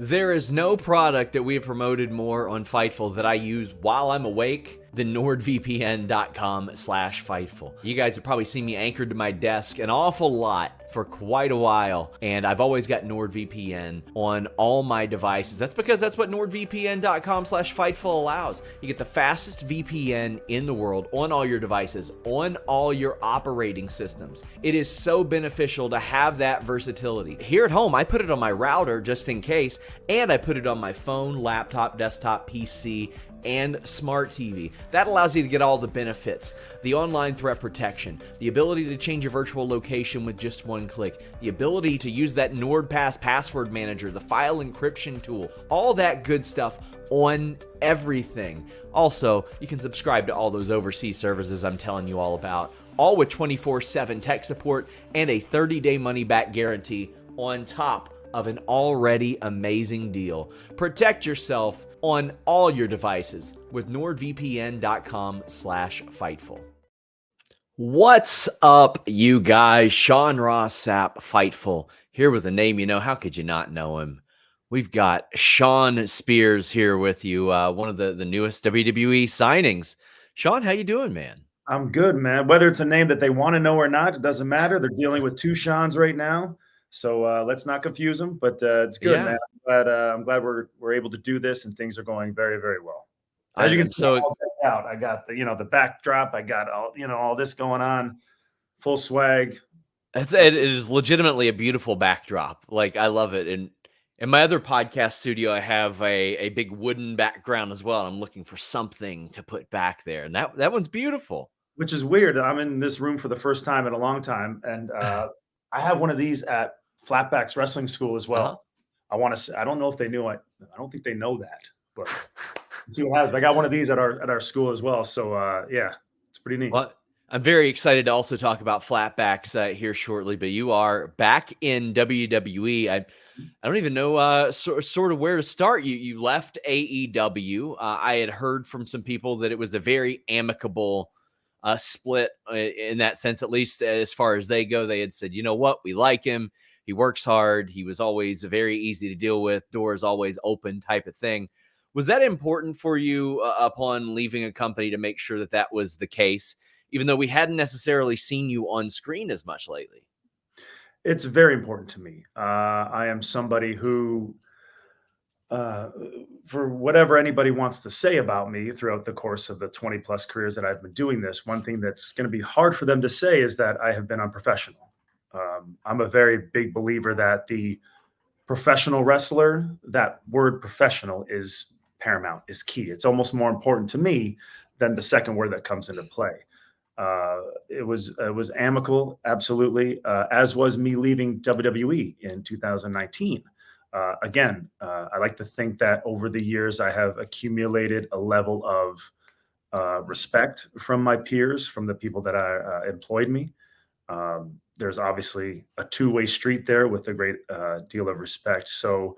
There is no product that we have promoted more on Fightful that I use while I'm awake than NordVPN.com/Fightful. You guys have probably seen me anchored to my desk an awful lot for quite a while, and I've always got NordVPN on all my devices. That's because that's what NordVPN.com/Fightful allows. You get the fastest VPN in the world on all your devices, on all your operating systems. It is so beneficial to have that versatility. Here at home, I put it on my router just in case, and I put it on my phone, laptop, desktop, PC, and smart TV. That allows you to get all the benefits: the online threat protection, the ability to change your virtual location with just one click, the ability to use that NordPass password manager, the file encryption tool, all that good stuff on everything. Also, you can subscribe to all those overseas services I'm telling you all about, all with 24/7 tech support and a 30-day money-back guarantee on top of an already amazing deal. Protect yourself on all your devices with NordVPN.com/Fightful. What's up, you guys? Ross Sapp, Fightful, here with a name you know. How could you not know him? We've got Shawn Spears here with you, one of the newest WWE signings. Shawn, how you doing, man? I'm good, man. Whether it's a name that they want to know or not, it doesn't matter. They're dealing with two Shawns right now. So let's not confuse them, but it's good, Yeah. man. I'm glad we're able to do this, and things are going very, very well. As you can see, So I'm all decked out. I got the backdrop. I got all this going on, full swag. it is legitimately a beautiful backdrop. Like, I love it. And in my other podcast studio, I have a big wooden background as well. I'm looking for something to put back there, and that one's beautiful. Which is weird. I'm in this room for the first time in a long time, and I have one of these at Flatbacks Wrestling School as well. I don't know if they knew it. I don't think they know that, but let's see what happens. I got one of these at our school as well. So yeah, it's pretty neat. Well, I'm very excited to also talk about Flatbacks here shortly. But you are back in WWE. I don't even know sort of where to start. You left AEW. I had heard from some people that it was a very amicable split in that sense, at least as far as they go. They had said, you know what, we like him. He works hard. He was always very easy to deal with. Doors always open type of thing. Was that important for you upon leaving a company to make sure that that was the case, even though we hadn't necessarily seen you on screen as much lately? It's very important to me. I am somebody who, for whatever anybody wants to say about me throughout the course of the 20 plus careers that I've been doing this, one thing that's going to be hard for them to say is that I have been unprofessional. I'm a very big believer that the professional wrestler, that word professional is paramount, is key. It's almost more important to me than the second word that comes into play. It was amicable, absolutely, as was me leaving WWE in 2019. Again, I like to think that over the years I have accumulated a level of respect from my peers, from the people that employed me. There's obviously a two-way street there with a great deal of respect. So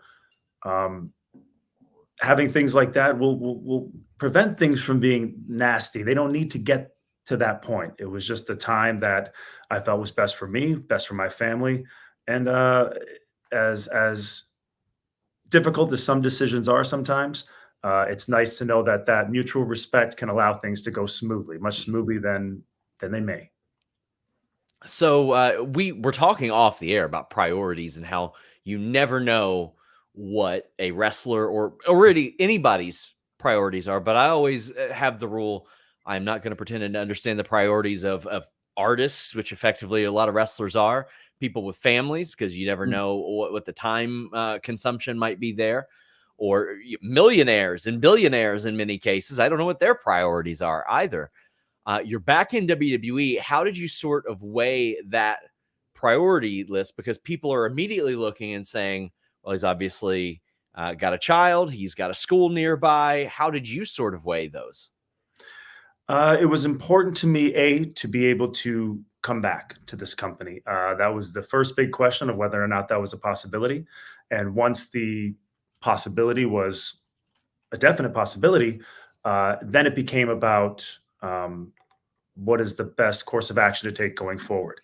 having things like that will prevent things from being nasty. They don't need to get to that point. It was just a time that I felt was best for me, best for my family. And as difficult as some decisions are sometimes, it's nice to know that that mutual respect can allow things to go smoothly, much smoothly than they may. So we were talking off the air about priorities and how you never know what a wrestler or already anybody's priorities are. But I always have the rule: I'm not going to pretend to understand the priorities of artists, which effectively a lot of wrestlers are, people with families, because you never know what the time consumption might be there, or millionaires and billionaires in many cases. I don't know what their priorities are either. You're back in WWE. How did you sort of weigh that priority list? Because people are immediately looking and saying, well, he's obviously got a child. He's got a school nearby. How did you sort of weigh those? It was important to me, to be able to come back to this company. That was the first big question of whether or not that was a possibility. And once the possibility was a definite possibility, then it became about what is the best course of action to take going forward.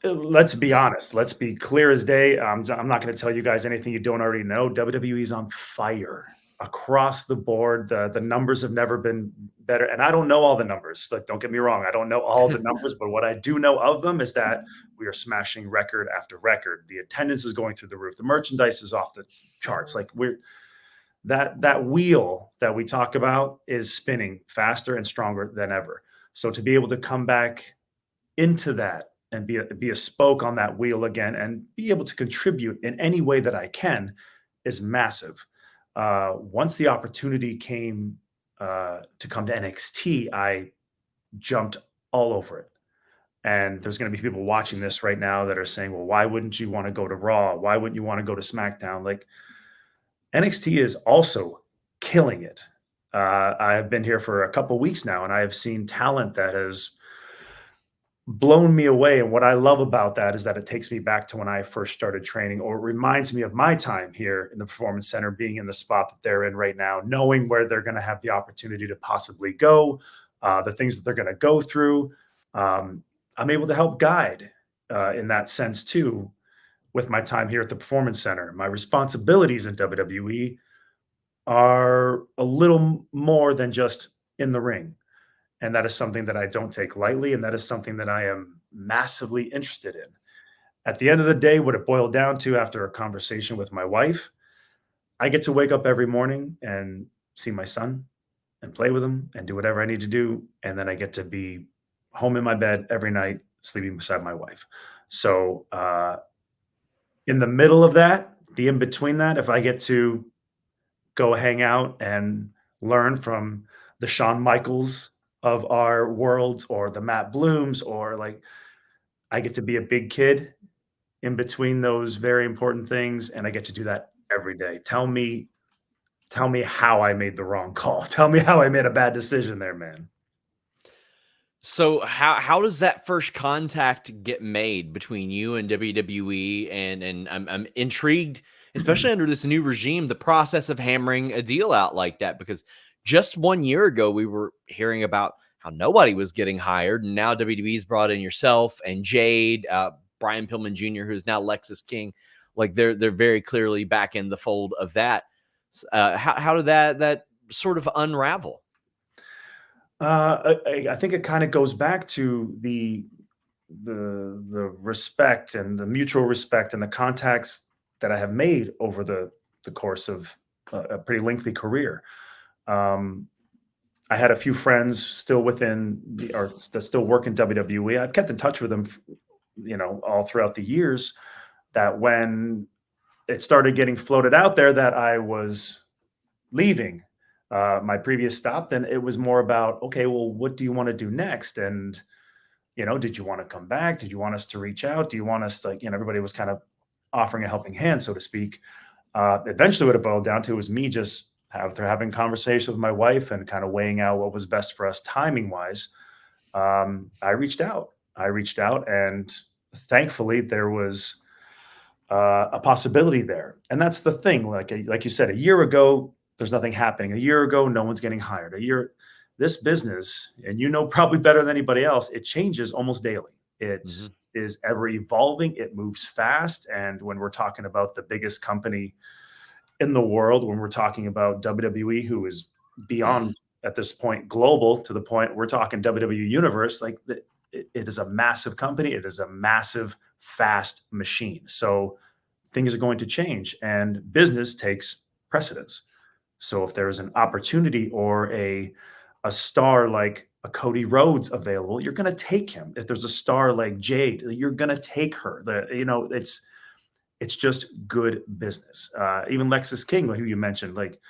let's be honest. Let's be clear as day. I'm not going to tell you guys anything you don't already know. WWE is on fire across the board. The numbers have never been better. And I don't know all the numbers. Like, don't get me wrong. I don't know all the numbers, but what I do know of them is that we are smashing record after record. The attendance is going through the roof. The merchandise is off the charts. Like that wheel that we talk about is spinning faster and stronger than ever. So to be able to come back into that and be a spoke on that wheel again and be able to contribute in any way that I can is massive. Once the opportunity came to come to NXT, I jumped all over it. And there's going to be people watching this right now that are saying, well, why wouldn't you want to go to Raw? Why wouldn't you want to go to SmackDown? Like, NXT is also killing it. I have been here for a couple weeks now, and I have seen talent that has blown me away. And what I love about that is that it takes me back to when I first started training, or it reminds me of my time here in the Performance Center, being in the spot that they're in right now, knowing where they're going to have the opportunity to possibly go, the things that they're going to go through. I'm able to help guide in that sense too. With my time here at the Performance Center, my responsibilities in WWE are a little more than just in the ring. And that is something that I don't take lightly. And that is something that I am massively interested in. At the end of the day, what it boiled down to after a conversation with my wife, I get to wake up every morning and see my son and play with him and do whatever I need to do. And then I get to be home in my bed every night, sleeping beside my wife. So, in the middle of that, the in between that, if I get to go hang out and learn from the Shawn Michaels of our world, or the Matt Blooms, or like, I get to be a big kid in between those very important things, and I get to do that every day. Tell me how I made the wrong call. Tell me how I made a bad decision there, man. So how does that first contact get made between you and WWE? And I'm intrigued, especially under this new regime, the process of hammering a deal out like that, because just 1 year ago we were hearing about how nobody was getting hired, and now WWE's brought in yourself and Jade, Brian Pillman Jr., who's now Lexus King. Like they're very clearly back in the fold of that. How did that sort of unravel? I think it kind of goes back to the respect and the mutual respect and the contacts that I have made over the course of a pretty lengthy career. I had a few friends still within that still work in WWE. I've kept in touch with them, all throughout the years. That when it started getting floated out there that I was leaving my previous stop, then it was more about, okay, well, what do you want to do next? And, did you want to come back? Did you want us to reach out? Do you want us to, everybody was kind of offering a helping hand, so to speak. Eventually what it boiled down to was me just after having conversations with my wife and kind of weighing out what was best for us timing wise. I reached out, and thankfully there was a possibility there. And that's the thing. Like you said, a year ago, there's nothing happening. A year ago, no one's getting hired. This business, and probably better than anybody else, it changes almost daily. It is ever evolving. It moves fast. And when we're talking about the biggest company in the world, when we're talking about WWE, who is beyond at this point global, to the point we're talking WWE Universe, like it is a massive company. It is a massive, fast machine. So things are going to change, and business takes precedence. So if there is an opportunity or a star like a Cody Rhodes available, you're going to take him. If there's a star like Jade, you're going to take her. It's just good business. Even Lexus King, who you mentioned, like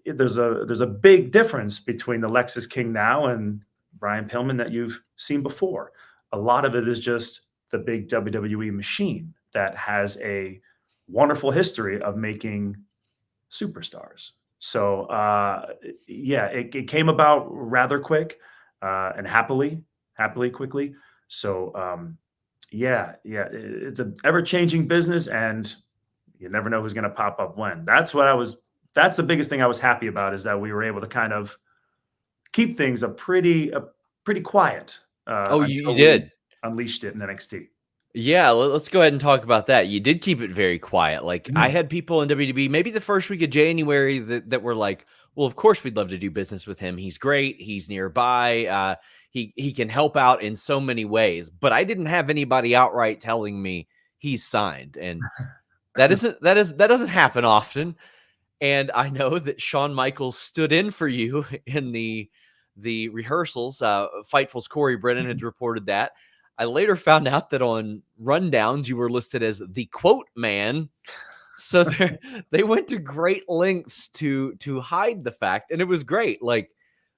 there's a big difference between the Lexus King now and Brian Pillman that you've seen before. A lot of it is just the big WWE machine that has a wonderful history of making superstars. So it came about rather quick and happily, quickly. So it's an ever-changing business, and you never know who's going to pop up when. That's the biggest thing I was happy about, is that we were able to kind of keep things pretty quiet. You did. Unleashed it in NXT. Yeah, let's go ahead and talk about that. You did keep it very quiet. Like I Mhm. had people in WWE, maybe the first week of January, that were like, "Well, of course we'd love to do business with him. He's great. He's nearby. He can help out in so many ways." But I didn't have anybody outright telling me he's signed, and that doesn't happen often. And I know that Shawn Michaels stood in for you in the rehearsals. Fightful's Corey Brennan had reported that. I later found out that on rundowns you were listed as the quote man. So they went to great lengths to hide the fact, and it was great. Like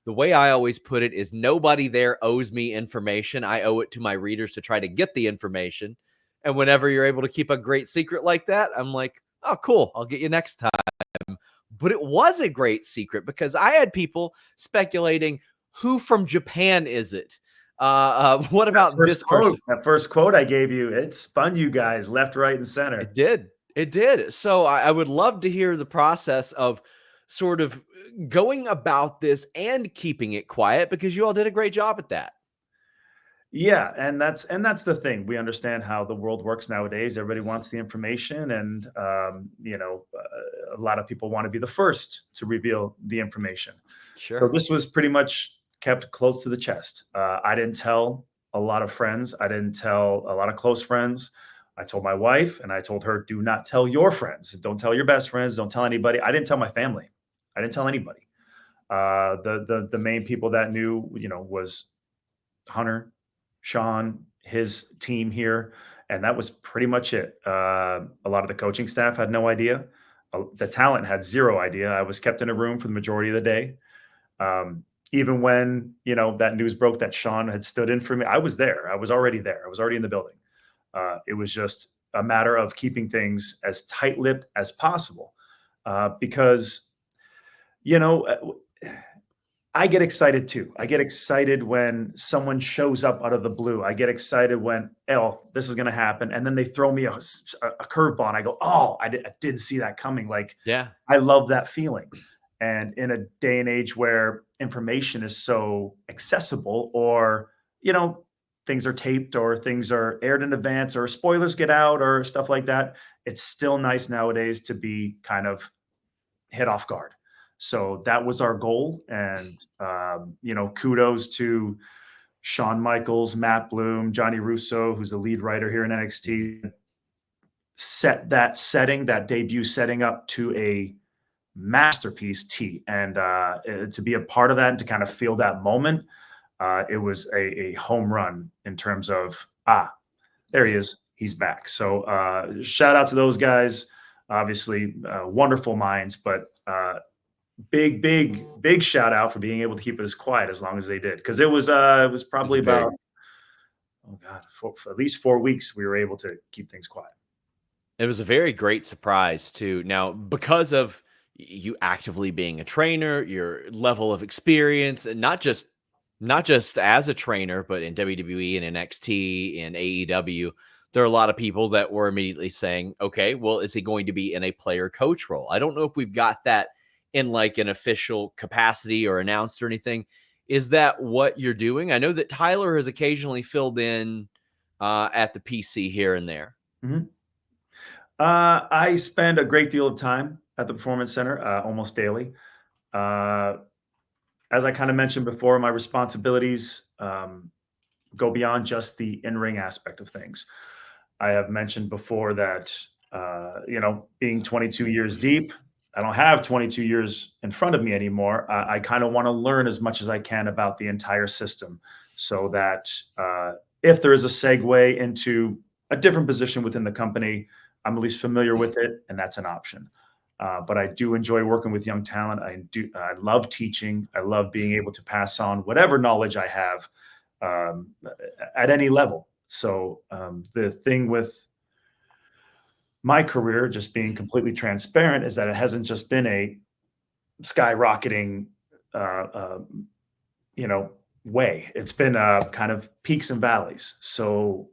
the way I always put it is nobody there owes me information. I owe it to my readers to try to get the information. And whenever you're able to keep a great secret like that, I'm like, oh, cool. I'll get you next time. But it was a great secret because I had people speculating who from Japan is it? What about this person? That first quote I gave you, it spun you guys left, right, and center. It did. It did. So I would love to hear the process of sort of going about this and keeping it quiet because you all did a great job at that. Yeah, and that's the thing. We understand how the world works nowadays. Everybody wants the information, and a lot of people want to be the first to reveal the information. So Sure. this was pretty much kept close to the chest. I didn't tell a lot of friends. I didn't tell a lot of close friends. I told my wife, and I told her, "Do not tell your friends. Don't tell your best friends. Don't tell anybody." I didn't tell my family. I didn't tell anybody. The main people that knew, was Hunter, Shawn, his team here, and that was pretty much it. A lot of the coaching staff had no idea. The talent had zero idea. I was kept in a room for the majority of the day. Even when that news broke that Shawn had stood in for me, I was there. I was already there. I was already in the building. It was just a matter of keeping things as tight-lipped as possible, because you know I get excited too. I get excited when someone shows up out of the blue. I get excited when, oh, this is going to happen. And then they throw me a curveball and I go, oh, I didn't see that coming. Like, Yeah. I love that feeling. And in a day and age where information is so accessible, or, things are taped or things are aired in advance or spoilers get out or stuff like that, it's still nice nowadays to be kind of hit off guard. So that was our goal. And, kudos to Shawn Michaels, Matt Bloom, Johnny Russo, who's the lead writer here in NXT, set that setting, that debut setting up to a masterpiece T. And to be a part of that and to kind of feel that moment, it was a home run in terms of, there he is. He's back. So shout out to those guys. Obviously, wonderful minds, but big shout out for being able to keep it as quiet as long as they did, because it was It was probably a about, very oh god, for at least 4 weeks we were able to keep things quiet. It was a very great surprise too. Now, because of you actively being a trainer, your level of experience, and not just as a trainer, but in WWE and NXT and AEW, there are a lot of people that were immediately saying, "Okay, well, is he going to be in a player coach role?" I don't know if we've got that in like an official capacity or announced or anything. Is that what you're doing? I know that Tyler has occasionally filled in at the PC here and there. Mhm. I spend a great deal of time at the Performance Center, almost daily. Uh, as I kind of mentioned before, my responsibilities go beyond just the in-ring aspect of things. I have mentioned before that, being 22 years deep, I don't have 22 years in front of me anymore. I kind of want to learn as much as I can about the entire system, so that if there is a segue into a different position within the company, I'm at least familiar with it, and that's an option. But I do enjoy working with young talent. I love teaching. I love being able to pass on whatever knowledge I have, um, at any level. So the thing with my career, just being completely transparent, is that it hasn't just been a skyrocketing, uh, uh, way. It's been kind of peaks and valleys. So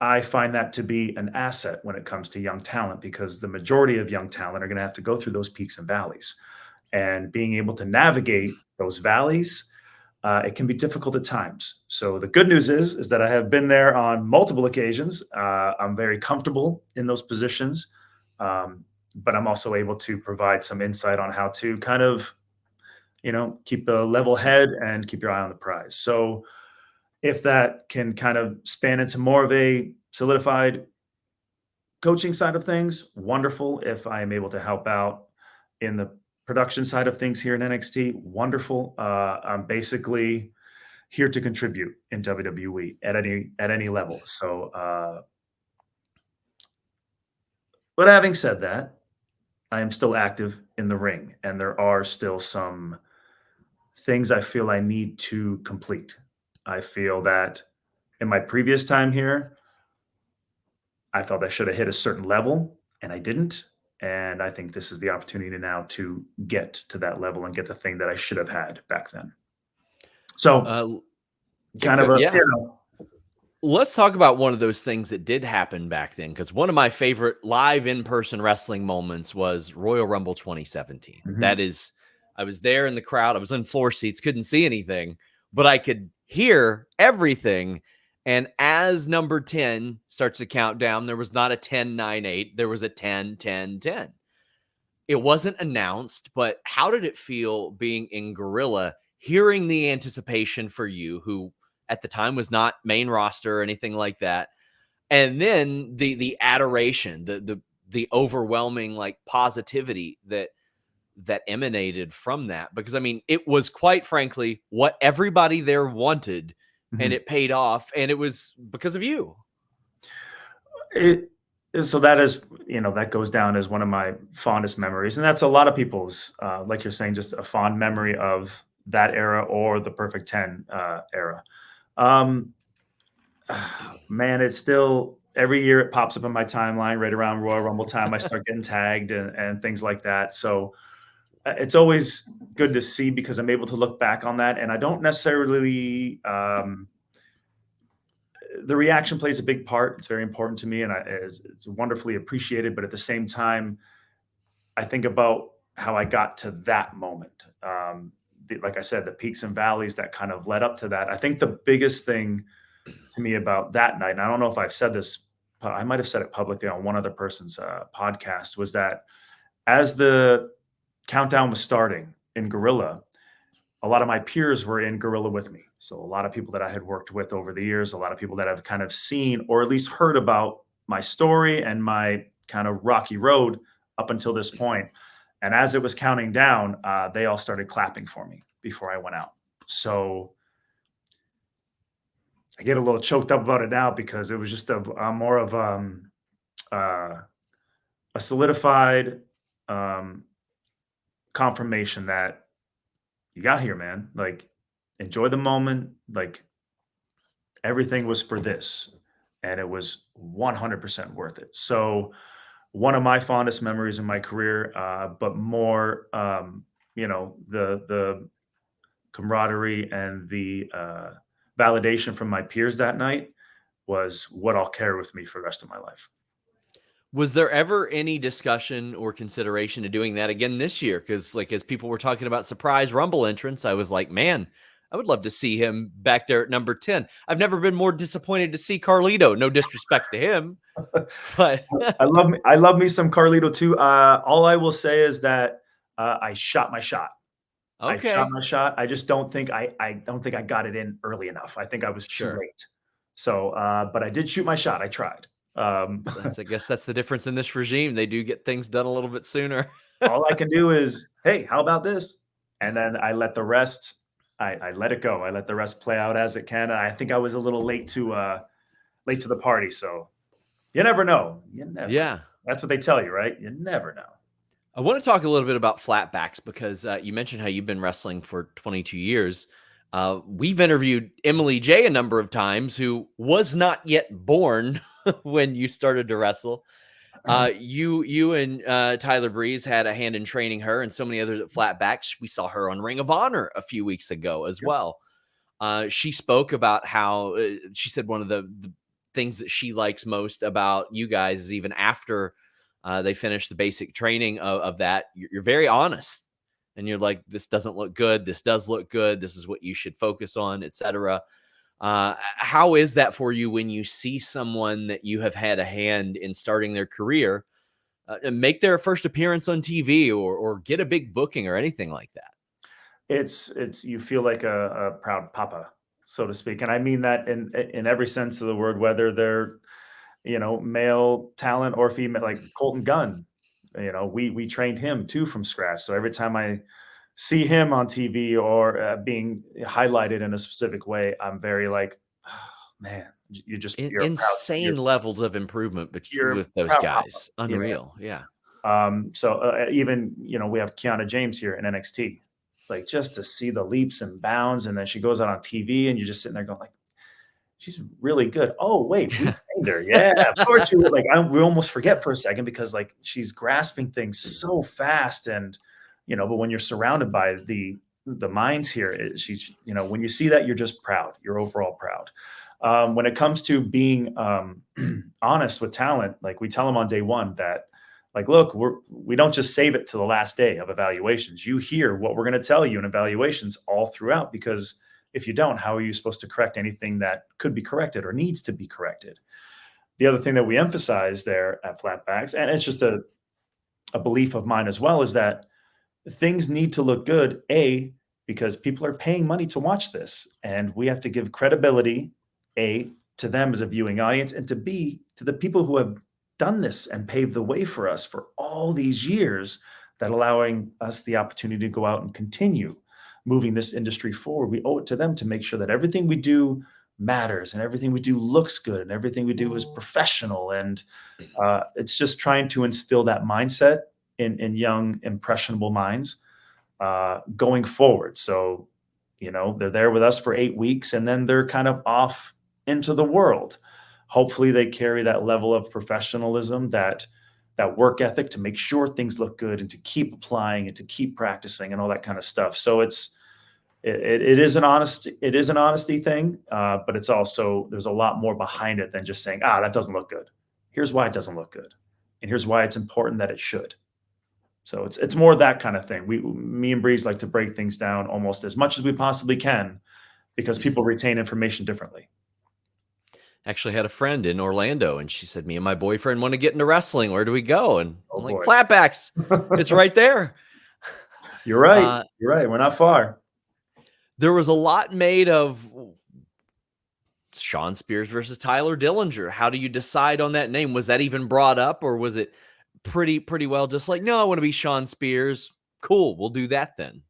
I find that to be an asset when it comes to young talent, because the majority of young talent are going to have to go through those peaks and valleys, and being able to navigate those valleys, it can be difficult at times. So the good news is that I have been there on multiple occasions. I'm very comfortable in those positions, but I'm also able to provide some insight on how to kind of, keep a level head and keep your eye on the prize. So if that can kind of span into more of a solidified coaching side of things, wonderful. If I am able to help out in the production side of things here in NXT, wonderful. I'm basically here to contribute in WWE at any level. So, but having said that, I am still active in the ring, and there are still some things I feel I need to complete. I feel that in my previous time here, I felt I should have hit a certain level, and I didn't. And I think this is the opportunity now to get to that level and get the thing that I should have had back then. So, kind of a, yeah. Let's talk about one of those things that did happen back then, because one of my favorite live in-person wrestling moments was Royal Rumble 2017. That is, I was there in the crowd. I was in floor seats, couldn't see anything, but I could hear everything. And as number 10 starts to count down, there was not a 10, 9, 8. There was a 10, 10, 10. It wasn't announced, but how did it feel being in Gorilla, hearing the anticipation for you, who at the time was not main roster or anything like that, and then the adoration, the overwhelming like positivity that emanated from that? Because I mean, it was quite frankly what everybody there wanted, and it paid off, and it was because of you. So that is, that goes down as one of my fondest memories. And that's a lot of people's, like you're saying, just a fond memory of that era or the Perfect 10 era. Man, it's still every year it pops up in my timeline right around Royal Rumble time. I start getting tagged and things like that. So it's always good to see because I'm able to look back on that. And I don't necessarily, the reaction plays a big part. It's very important to me, and it's wonderfully appreciated. But at the same time, I think about how I got to that moment. Like I said, the peaks and valleys that kind of led up to that. I think the biggest thing to me about that night, and I don't know if I've said this, I might have said it publicly on one other person's podcast, was that as the countdown was starting in Gorilla, a lot of my peers were in Gorilla with me. So a lot of people that I had worked with over the years, a lot of people that have kind of seen or at least heard about my story and my kind of rocky road up until this point. And as it was counting down, they all started clapping for me before I went out. So I get a little choked up about it now because it was just a more of a solidified confirmation that you got here, man. Like, enjoy the moment. Like, everything was for this, and it was 100% worth it. So, one of my fondest memories in my career, but more, the camaraderie and the validation from my peers that night was what I'll carry with me for the rest of my life. Was there ever any discussion or consideration to doing that again this year? Because, like, as people were talking about surprise Rumble entrance, I was like, man, I would love to see him back there at number 10. I've never been more disappointed to see Carlito. No disrespect to him, but I love me some Carlito too. All I will say is that I shot my shot. I shot okay, my shot. I just don't think I got it in early enough. I think I was too sure. late. So, but I did shoot my shot. I tried. I guess that's the difference in this regime. They do get things done a little bit sooner. All I can do is, hey, how about this? And then I let the rest. I let it go. I let the rest play out as it can. I think I was a little late to the party. So you never know. You never. Yeah. That's what they tell you, right? You never know. I want to talk a little bit about Flatbacks because you mentioned how you've been wrestling for 22 years. We've interviewed Emily J a number of times, who was not yet born when you started to wrestle. You and Tyler Breeze had a hand in training her, and so many others at Flatbacks. We saw her on Ring of Honor a few weeks ago as well. She spoke about how she said one of the things that she likes most about you guys is even after they finish the basic training of that, you're very honest. and you're like, this doesn't look good. This does look good. This is what you should focus on, etc. How is that for you when you see someone that you have had a hand in starting their career and make their first appearance on TV or get a big booking or anything like that? It's you feel like a proud papa, so to speak, and I mean that in every sense of the word, whether they're male talent or female, like Colton Gunn. We trained him too from scratch. So every time I see him on TV or being highlighted in a specific way, I'm very like, oh, man, you're a proud, Insane levels of improvement you're with those proud papa. guys. Unreal. Yeah. So even we have Kiana James here in NXT, like just to see the leaps and bounds, and then she goes out on TV, and you're just sitting there going like, she's really good. Oh wait, we trained her. Yeah, of course you would. Like we almost forget for a second because like she's grasping things so fast, and but when you're surrounded by the minds here, she's when you see that, you're just proud. You're overall proud. When it comes to being honest with talent, like we tell them on day one that, like, look, we don't just save it to the last day of evaluations. You hear what we're going to tell you in evaluations all throughout, because if you don't, how are you supposed to correct anything that could be corrected or needs to be corrected? The other thing that we emphasize there at Flatbacks, and it's just a belief of mine as well, is that things need to look good, because people are paying money to watch this, and we have to give credibility, to them as a viewing audience, and to the people who have done this and paved the way for us for all these years, that allowing us the opportunity to go out and continue moving this industry forward. We owe it to them to make sure that everything we do matters and everything we do looks good and everything we do is professional. And it's just trying to instill that mindset in young, impressionable minds going forward. So, they're there with us for 8 weeks and then they're kind of off into the world. Hopefully they carry that level of professionalism, that work ethic to make sure things look good and to keep applying and to keep practicing and all that kind of stuff. So it is an honesty thing, but it's also, there's a lot more behind it than just saying, that doesn't look good. Here's why it doesn't look good. And here's why it's important that it should. So it's more that kind of thing. Me and Breeze like to break things down almost as much as we possibly can, because people retain information differently. Actually had a friend in Orlando and she said, me and my boyfriend want to get into wrestling. Where do we go? And I'm like, Flatbacks. It's right there. You're right. You're right. We're not far. There was a lot made of Shawn Spears versus Tyler Dillinger. How do you decide on that name? Was that even brought up, or was it pretty well just like, no, I want to be Shawn Spears? Cool. We'll do that then.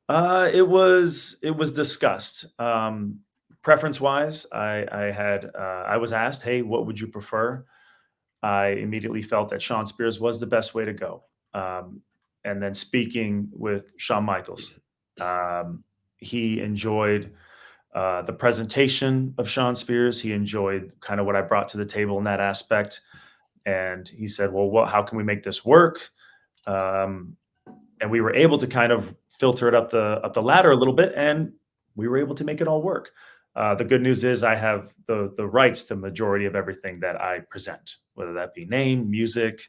It was discussed. Preference wise, I was asked, hey, what would you prefer? I immediately felt that Shawn Spears was the best way to go. And then speaking with Shawn Michaels, he enjoyed the presentation of Shawn Spears. He enjoyed kind of what I brought to the table in that aspect. And he said, well, how can we make this work? And we were able to kind of filter it up the ladder a little bit, and we were able to make it all work. The good news is I have the rights to the majority of everything that I present, whether that be name, music,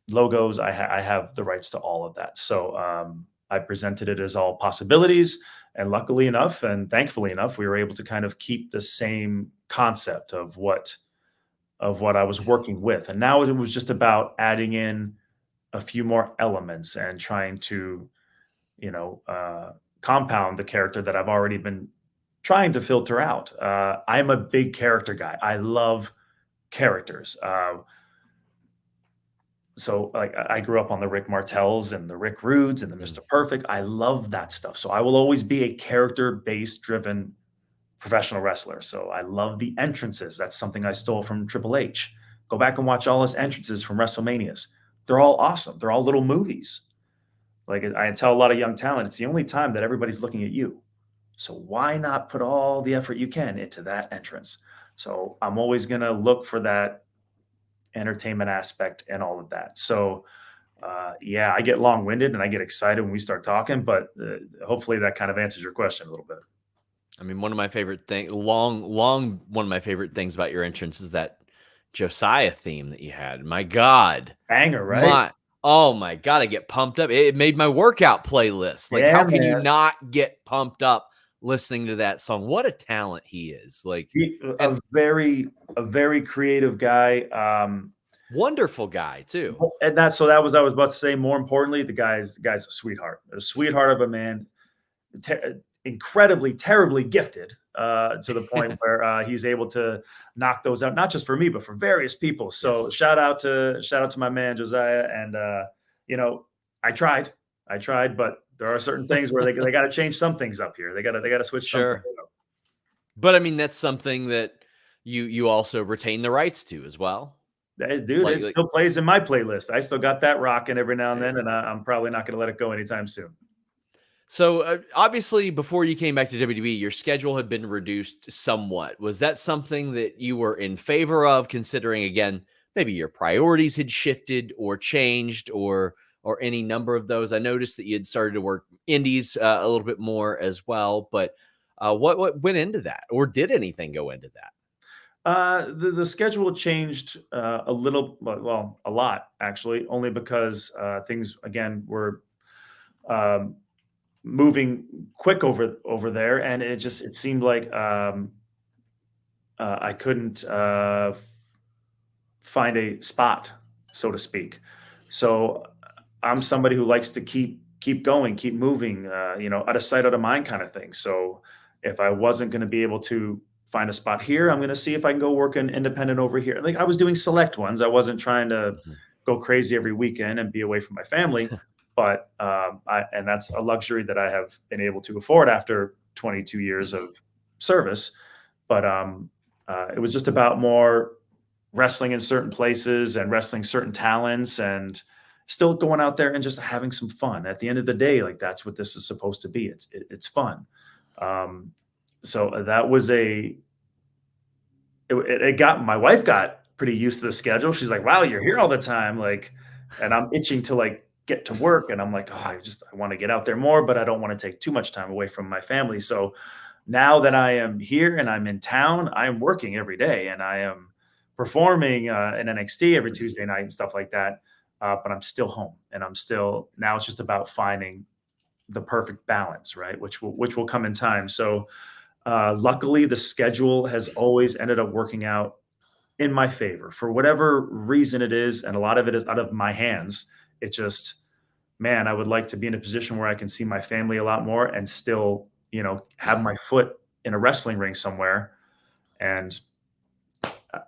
logos. I have the rights to all of that. So I presented it as all possibilities, and luckily enough and thankfully enough, we were able to kind of keep the same concept of what I was working with. And now it was just about adding in a few more elements and trying to, compound the character that I've already been trying to filter out. I'm a big character guy. I love characters. So like I grew up on the Rick Martells and the Rick Rudes and the Mr. Perfect. I love that stuff. So I will always be a character-based driven professional wrestler. So I love the entrances. That's something I stole from Triple H. Go back and watch all his entrances from WrestleManias. They're all awesome. They're all little movies. Like I tell a lot of young talent, it's the only time that everybody's looking at you. So why not put all the effort you can into that entrance? So I'm always going to look for that entertainment aspect and all of that. So yeah, I get long-winded and I get excited when we start talking, but hopefully that kind of answers your question a little bit. I mean, one of my favorite things, one of my favorite things about your entrance is that Josiah theme that you had. My God. Banger, right? Oh my God, I get pumped up. It made my workout playlist. Like, Yeah, how can you man. not get pumped up listening to that song? What a talent he is. Like, and A very creative guy. wonderful guy too. And that was I was about to say. More importantly, the guy's a sweetheart, a sweetheart of a man, incredibly, terribly gifted to the point where he's able to knock those out, not just for me, but for various people. So Yes. shout out to my man Josiah. And I tried, but there are certain things where they got to change some things up here. They got to switch some Sure. things up. But I mean, that's something that you also retain the rights to as well. Hey, dude, it still plays in my playlist. I still got that rocking every now and then, and I'm probably not going to let it go anytime soon. So obviously, before you came back to WWE, your schedule had been reduced somewhat. Was that something that you were in favor of, considering again maybe your priorities had shifted or changed, or any number of those? I noticed that you had started to work indies a little bit more as well. But what went into that, or did anything go into that? The schedule changed a little, well, a lot actually, only because things again were um, moving quick over there, and it seemed like I couldn't find a spot, so to speak. So I'm somebody who likes to keep going, keep moving, out of sight, out of mind, kind of thing. So if I wasn't going to be able to find a spot here, I'm going to see if I can go work an independent over here. Like I was doing select ones. I wasn't trying to Mhm. go crazy every weekend and be away from my family. But and that's a luxury that I have been able to afford after 22 years of service. But it was just about more wrestling in certain places and wrestling certain talents and still going out there and just having some fun. At the end of the day, like that's what this is supposed to be. It's fun. So that was it got my wife got pretty used to the schedule. She's like, "Wow, you're here all the time." Like, and I'm itching to like get to work, and I'm like, "Oh, I want to get out there more, but I don't want to take too much time away from my family." So now that I am here and I'm in town, I am working every day and I am performing in NXT every Tuesday night and stuff like that. But I'm still home, and now it's just about finding the perfect balance, right? Which will come in time. So luckily, the schedule has always ended up working out in my favor for whatever reason it is, and a lot of it is out of my hands. It just, man, I would like to be in a position where I can see my family a lot more and still, have my foot in a wrestling ring somewhere. And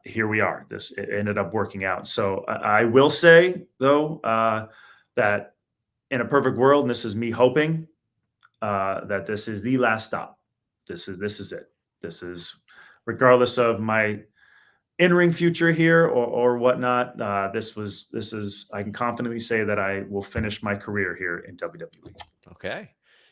here we are. It ended up working out. So I will say though that in a perfect world, and this is me hoping that this is the last stop. This is it. This is regardless of my in-ring future here or whatnot. This is I can confidently say that I will finish my career here in WWE. Okay.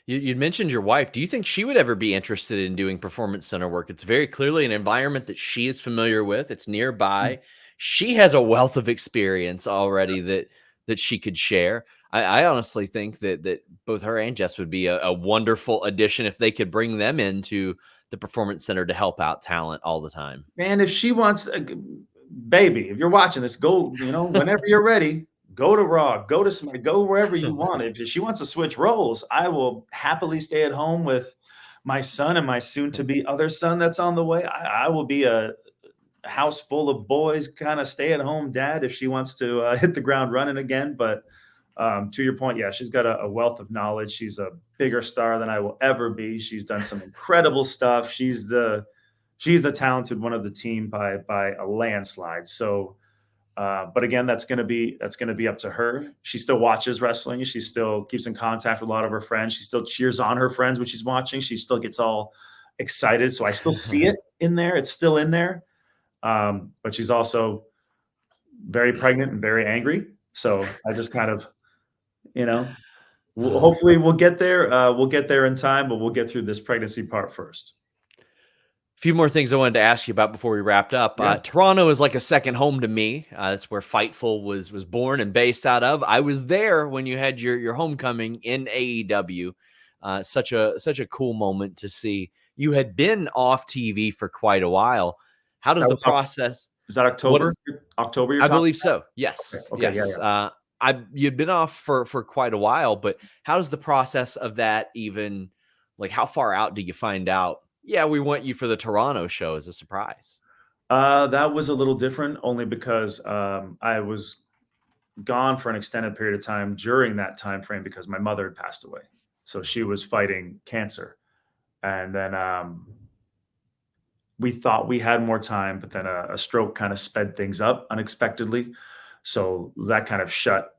You mentioned your wife. Do you think she would ever be interested in doing performance center work? It's very clearly an environment that she is familiar with. It's nearby. She has a wealth of experience already Yes. that she could share. I honestly think that both her and Jess would be a wonderful addition if they could bring them into the performance center to help out talent all the time. Man, if she wants, baby, if you're watching this, go, whenever you're ready, go to Raw, go to Smack, go wherever you want. If she wants to switch roles, I will happily stay at home with my son and my soon-to-be other son that's on the way. I will be a house full of boys, kind of stay-at-home dad if she wants to hit the ground running again. But to your point, yeah, she's got a wealth of knowledge. She's a bigger star than I will ever be. She's done some incredible stuff. She's the talented one of the team by a landslide. So, but again, that's going to be up to her. She still watches wrestling. She still keeps in contact with a lot of her friends. She still cheers on her friends when she's watching. She still gets all excited. So I still see it in there. It's still in there. But she's also very pregnant and very angry. So I just kind of, hopefully we'll get there. We'll get there in time, but we'll get through this pregnancy part first. Few more things I wanted to ask you about before we wrapped up. Yeah. Toronto is like a second home to me. That's where Fightful was born and based out of. I was there when you had your homecoming in AEW. Such a cool moment to see. You had been off TV for quite a while. How does the process? Is that October? October, you're I talking believe so. Yes. about? Okay. Yes. Yeah. you'd been off for quite a while, but how does the process of that even, like, how far out do you find out? Yeah, we want you for the Toronto show as a surprise. That was a little different only because I was gone for an extended period of time during that time frame because my mother had passed away. So she was fighting cancer. And then we thought we had more time, but then a stroke kind of sped things up unexpectedly. So that kind of shut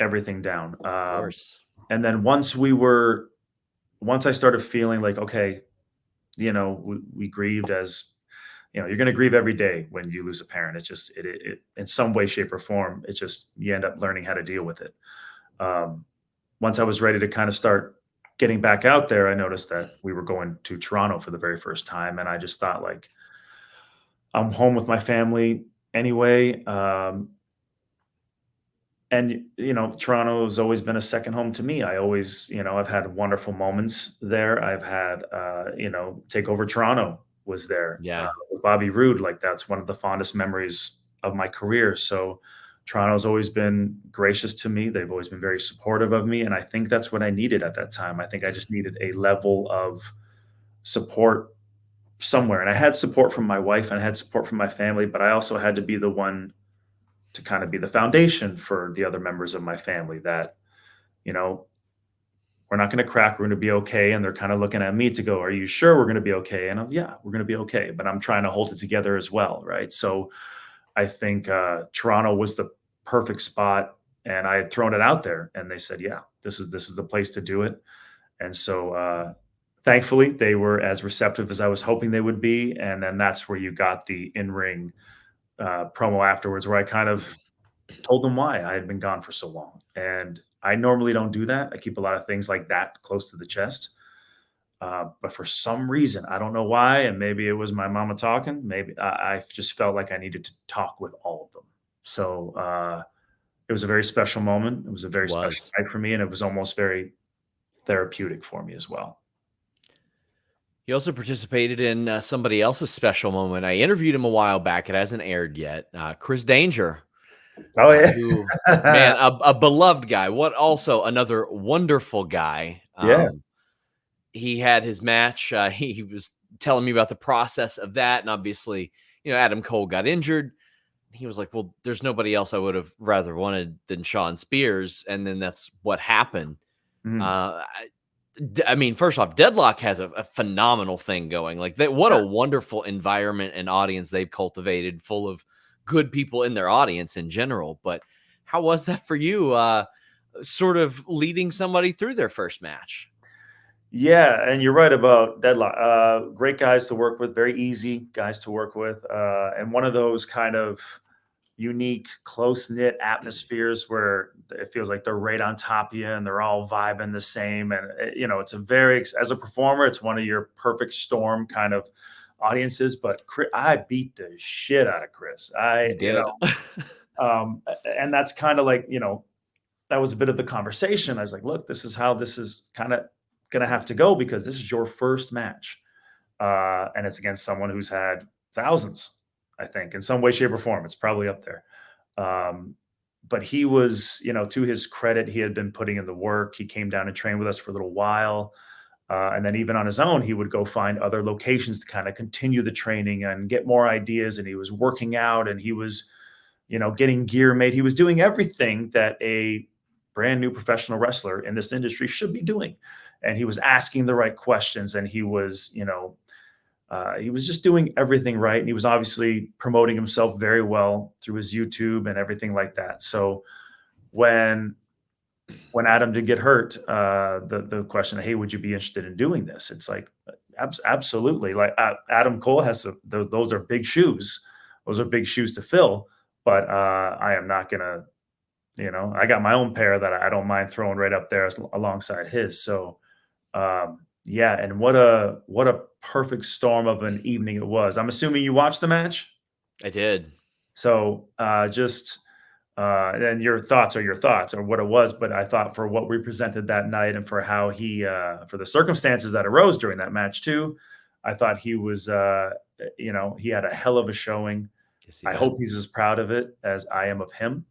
everything down. Of course. And then once I started feeling like, okay, we grieved as, you're going to grieve every day when you lose a parent. It's just, it in some way, shape or form, it's just, you end up learning how to deal with it. Once I was ready to kind of start getting back out there, I noticed that we were going to Toronto for the very first time. And I just thought, like, I'm home with my family anyway. And, Toronto has always been a second home to me. I always, I've had wonderful moments there. I've had, Takeover Toronto was there Yeah. with Bobby Roode. Like, that's one of the fondest memories of my career. So Toronto's always been gracious to me. They've always been very supportive of me. And I think that's what I needed at that time. I think I just needed a level of support somewhere. And I had support from my wife and I had support from my family, but I also had to be the one to kind of be the foundation for the other members of my family that, we're not going to crack. We're going to be okay. And they're kind of looking at me to go, are you sure we're going to be okay? And yeah, we're going to be okay. But I'm trying to hold it together as well. Right. So I think Toronto was the perfect spot, and I had thrown it out there, and they said, "Yeah, this is the place to do it." And so, thankfully, they were as receptive as I was hoping they would be. And then that's where you got the in-ring promo afterwards, where I kind of told them why I had been gone for so long. And I normally don't do that. I keep a lot of things like that close to the chest. But for some reason, I don't know why, and maybe it was my mama talking. Maybe I just felt like I needed to talk with all of them. So it was a very special moment. It was a very special night for me, and it was almost very therapeutic for me as well. He also participated in somebody else's special moment. I interviewed him a while back. It hasn't aired yet. Chris Danger. Oh yeah, who, man, a beloved guy. What also another wonderful guy. Yeah. He had his match. He was telling me about the process of that, and obviously, Adam Cole got injured. He was like, "Well, there's nobody else I would have rather wanted than Shawn Spears," and then that's what happened. Mhm. I mean, first off, Deadlock has a phenomenal thing going. Like, what a wonderful environment and audience they've cultivated, full of good people in their audience in general. But how was that for you, sort of leading somebody through their first match? Yeah, and you're right about Deadlock. Great guys to work with, very easy guys to work with, and one of those kind of unique, close-knit atmospheres where it feels like they're right on top of you and they're all vibing the same. And, it's as a performer, it's one of your perfect storm kind of audiences. But I beat the shit out of Chris. You did. And that's kind of like, that was a bit of the conversation. I was like, look, this is how this is kind of going to have to go because this is your first match. And it's against someone who's had thousands, I think, in some way, shape, or form. It's probably up there. But he was, to his credit, he had been putting in the work. He came down and trained with us for a little while. And then even on his own, he would go find other locations to kind of continue the training and get more ideas. And he was working out and he was, getting gear made. He was doing everything that a brand new professional wrestler in this industry should be doing. And he was asking the right questions, and he was just doing everything right. And he was obviously promoting himself very well through his YouTube and everything like that. So when Adam did get hurt, the question, hey, would you be interested in doing this? It's like, absolutely. Like Adam Cole has those are big shoes. Those are big shoes to fill. But I am not going to, I got my own pair that I don't mind throwing right up there alongside his. So yeah, and what a perfect storm of an evening it was. I'm assuming you watched the match? I did. So, and your thoughts or what it was, but I thought for what we presented that night and for how for the circumstances that arose during that match too, I thought he was, he had a hell of a showing. Yes, he I did. hope he's as proud of it as I am of him.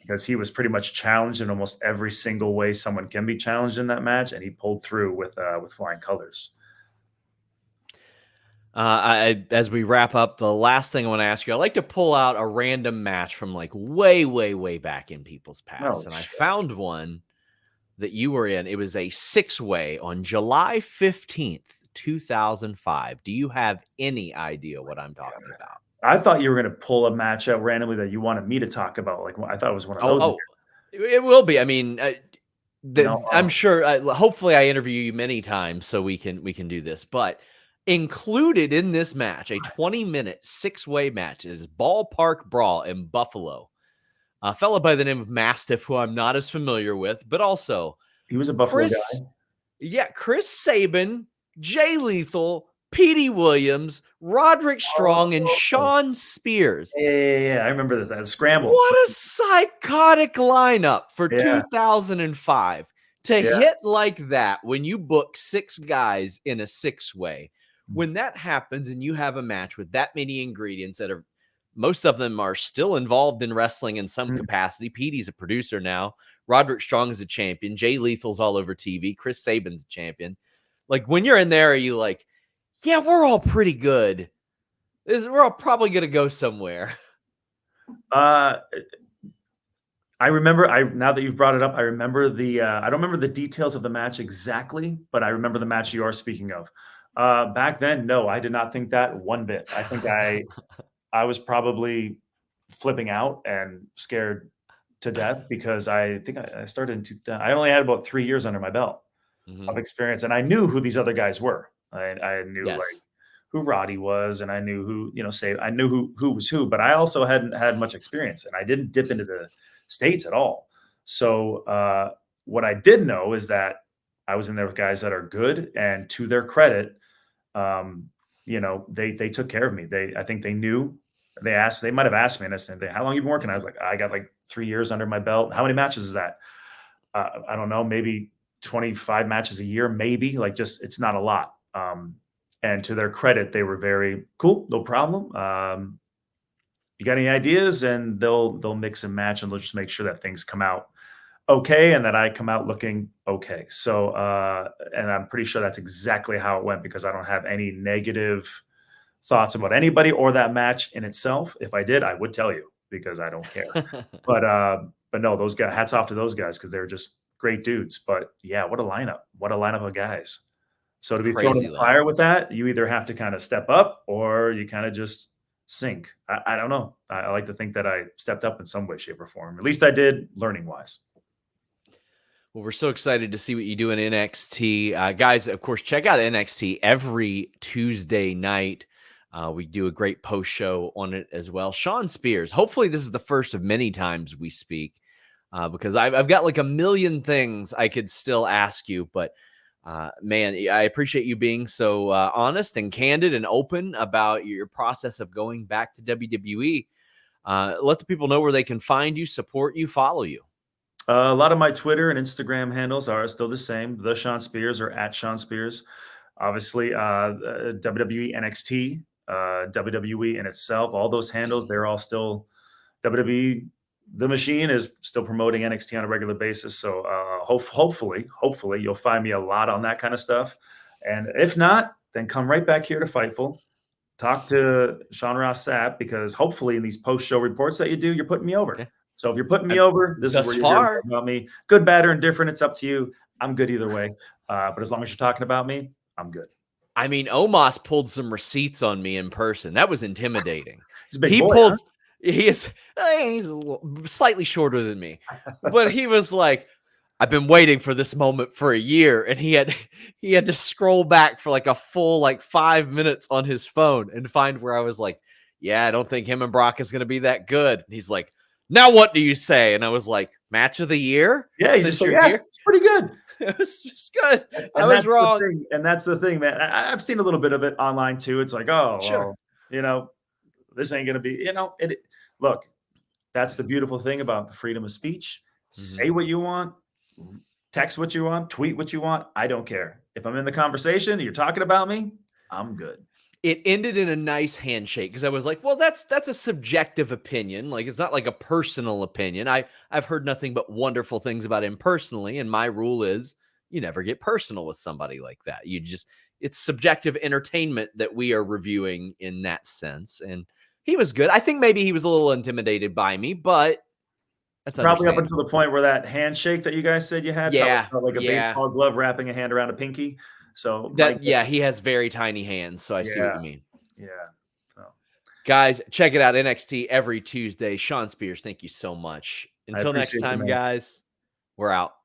because he was pretty much challenged in almost every single way someone can be challenged in that match, and he pulled through with flying colors. As we wrap up, the last thing I want to ask you, I like to pull out a random match from like way, way, way back in people's past. And I found one that you were in. It was a 6-way on July 15th, 2005. Do you have any idea what I'm talking about? I thought you were going to pull a match out randomly that you wanted me to talk about. Like, I thought it was one of those. Oh, it will be. I mean, I'm sure. Hopefully, I interview you many times so we can do this. But included in this match, a 20-minute 6-way match, is Ballpark Brawl in Buffalo. A fellow by the name of Mastiff, who I'm not as familiar with, but also he was a Buffalo guy. Yeah, Chris Sabin, Jay Lethal, Petey Williams, Roderick Strong, and Shawn Spears. Yeah. I remember this. That scramble. What a psychotic lineup for 2005 to hit like that when you book 6 guys in a 6-way. When that happens and you have a match with that many ingredients that are, most of them are still involved in wrestling in some capacity. Petey's a producer now. Roderick Strong is a champion. Jay Lethal's all over TV. Chris Sabin's a champion. Like, when you're in there, are you like, yeah, we're all pretty good. We're all probably going to go somewhere. I remember, now that you've brought it up, I remember I don't remember the details of the match exactly, but I remember the match you are speaking of. Back then, no, I did not think that one bit. I think I was probably flipping out and scared to death because I think I started I only had about 3 years under my belt of experience, and I knew who these other guys were. I knew like who Roddy was, and I knew who, I knew who was who, but I also hadn't had much experience, and I didn't dip into the States at all. So what I did know is that I was in there with guys that are good, and to their credit, they took care of me. I think they knew. They might have asked me, and I said, "How long you been working?" I was like, "I got like 3 years under my belt." How many matches is that? I don't know, maybe 25 matches a year, maybe. Like, just, it's not a lot. And to their credit, they were very cool. No problem. You got any ideas? And they'll mix and match, and they'll just make sure that things come out okay, and that I come out looking okay. So, and I'm pretty sure that's exactly how it went, because I don't have any negative thoughts about anybody or that match in itself. If I did, I would tell you, because I don't care. But no, those guys, hats off to those guys, because they're just great dudes. But yeah, what a lineup of guys. So to be thrown in the fire with that, you either have to kind of step up or you kind of just sink. I don't know. I like to think that I stepped up in some way, shape, or form. At least I did, learning wise. Well, we're so excited to see what you do in NXT. Guys, of course, check out NXT every Tuesday night. We do a great post show on it as well. Shawn Spears, hopefully this is the first of many times we speak, because I've got like a million things I could still ask you. But man, I appreciate you being so honest and candid and open about your process of going back to WWE. Let the people know where they can find you, support you, follow you. A lot of my Twitter and Instagram handles are still the same. The Shawn Spears, or at Shawn Spears. Obviously, WWE NXT, WWE in itself, all those handles, they're all still WWE. The machine is still promoting NXT on a regular basis. So hopefully you'll find me a lot on that kind of stuff. And if not, then come right back here to Fightful. Talk to Ross Sapp, because hopefully in these post-show reports that you do, you're putting me over. Yeah. So if you're putting me over, this is where you're hearing about me. Good, bad, or indifferent, it's up to you. I'm good either way. But as long as you're talking about me, I'm good. I mean, Omos pulled some receipts on me in person. That was intimidating. He's a big boy, huh? He's slightly shorter than me, but he was like, I've been waiting for this moment for a year. And he had to scroll back for like a full 5 minutes on his phone and find where I was like, yeah, I don't think him and Brock is going to be that good. And he's like, now what do you say? And I was like, match of the year? Yeah, it's pretty good. It was just good. I was wrong. And that's the thing, man. I've seen a little bit of it online too. It's like, oh, sure. Well, this ain't going to be, look, that's the beautiful thing about the freedom of speech. Say what you want, text what you want, tweet what you want. I don't care. If I'm in the conversation and you're talking about me, I'm good. it ended in a nice handshake because I was like, well, that's a subjective opinion. Like, it's not like a personal opinion. I've heard nothing but wonderful things about him personally, and my rule is you never get personal with somebody like that. It's subjective entertainment that we are reviewing in that sense. And he was good. I think maybe he was a little intimidated by me, but that's Probably up understandable. until the point where that handshake that you guys said you had probably Yeah, felt like a yeah. baseball glove wrapping a hand around a pinky. So my guess is, He has very tiny hands, so I see what yeah, you mean. yeah. So Guys, check it out. NXT every Tuesday. Shawn Spears, thank you so much. I Until next appreciate you, time, man. guys, we're out.